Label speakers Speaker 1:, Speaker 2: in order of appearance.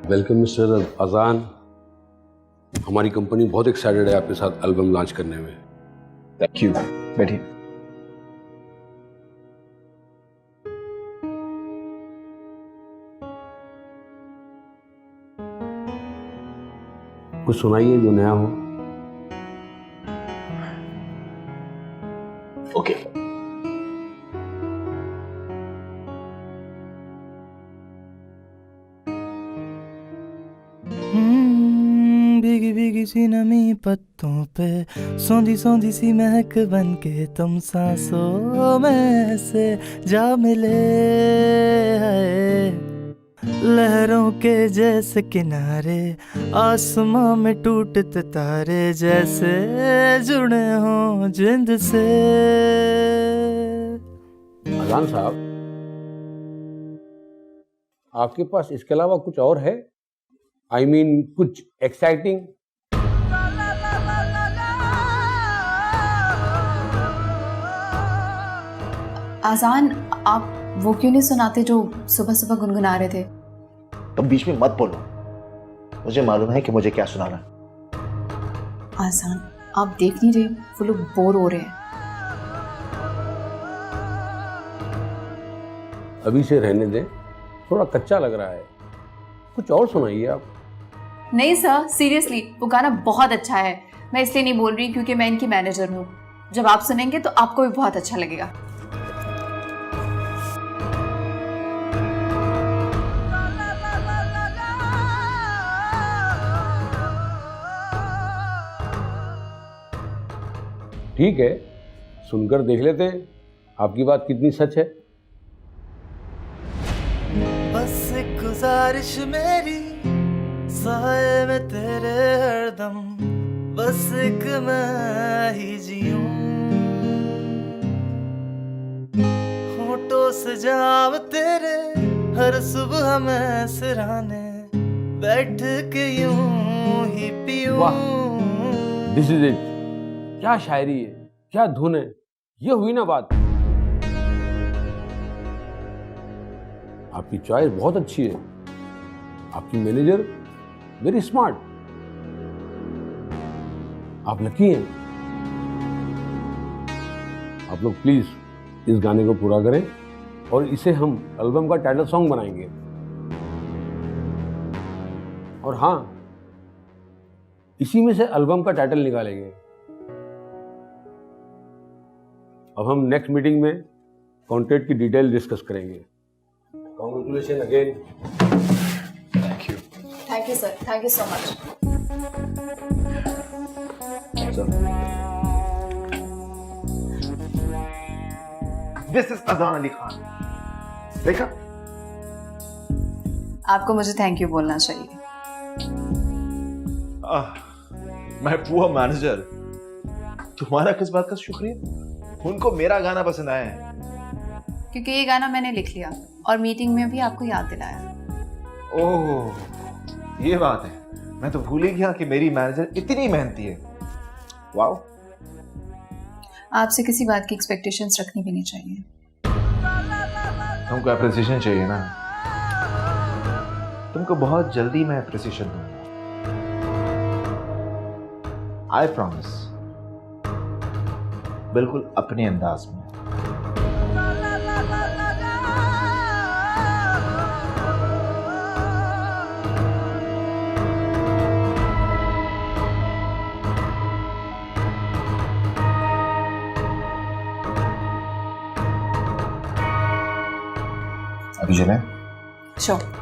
Speaker 1: Welcome mister अजान। हमारी company बहुत एक्साइटेड है आपके साथ एल्बम लॉन्च करने में।
Speaker 2: Thank you. बैठिए।
Speaker 1: कुछ सुनाइए जो नया हो।
Speaker 2: ओके।
Speaker 3: भीगी भीगी सी नमी पत्तों पे, सौंधी सौंधी सी महक बन के तुम सांसों में से जा मिले। है लहरों के जैसे किनारे, आसमां में टूटते तारे, जैसे जुड़े हों जिंद से।
Speaker 1: अजान साहब, आपके पास इसके अलावा कुछ और है? आई मीन कुछ एक्साइटिंग?
Speaker 4: आजान, आप वो क्यों नहीं सुनाते जो सुबह सुबह गुनगुना रहे थे?
Speaker 2: तुम बीच में मत बोलो, मुझे मालूम है कि मुझे क्या सुनाना।
Speaker 4: आजान, आप देख नहीं रहे वो लोग बोर हो रहे हैं।
Speaker 1: अभी से रहने दें, थोड़ा कच्चा लग रहा है। कुछ और सुनाइए आप।
Speaker 4: नहीं सर, सीरियसली वो गाना बहुत अच्छा है। मैं इसलिए नहीं बोल रही क्योंकि मैं इनकी मैनेजर हूँ। जब आप सुनेंगे तो आपको भी बहुत अच्छा लगेगा।
Speaker 1: ठीक है, सुनकर देख लेते हैं आपकी बात कितनी सच है।
Speaker 3: बस एक गुजारिश मेरी, साए में तेरे हरदम, बस एक मैं ही जीऊं। होठों से जाव तेरे हर सुबह मैं सिराने, बैठ के यूं ही पीऊं।
Speaker 1: वाह, दिस इज इट। क्या शायरी है, क्या धुन है। ये हुई ना बात। आपकी चॉइस बहुत अच्छी है। आपकी मैनेजर वेरी स्मार्ट। आप लकी हैं। आप लोग प्लीज इस गाने को पूरा करें और इसे हम एल्बम का टाइटल सॉन्ग बनाएंगे। और हाँ, इसी में से एल्बम का टाइटल निकालेंगे। अब हम नेक्स्ट मीटिंग में कॉन्ट्रैक्ट की डिटेल डिस्कस करेंगे। Congratulation again.
Speaker 4: Thank you sir, thank you so much.
Speaker 2: This is अजान अली खान। देखा?
Speaker 4: आपको मुझे थैंक यू बोलना चाहिए।
Speaker 2: मैं पुअर मैनेजर, तुम्हारा किस बात का शुक्रिया? उनको मेरा गाना पसंद आया है।
Speaker 4: क्योंकि ये गाना मैंने लिख लिया और मीटिंग में भी आपको याद दिलाया।
Speaker 2: ओह, ये बात है। मैं तो भूल ही गया कि मेरी मैनेजर इतनी मेहनती है। वाओ।
Speaker 4: आपसे किसी बात की एक्सपेक्टेशंस रखनी भी नहीं चाहिए।
Speaker 2: तुमको अप्रिसिएशन चाहिए ना? तुमको बहुत जल्दी मैं अप्रिसिएशन दूंगा। I promise. बिल्कुल अपने अंदाज में। अभी चलें?
Speaker 4: श्योर।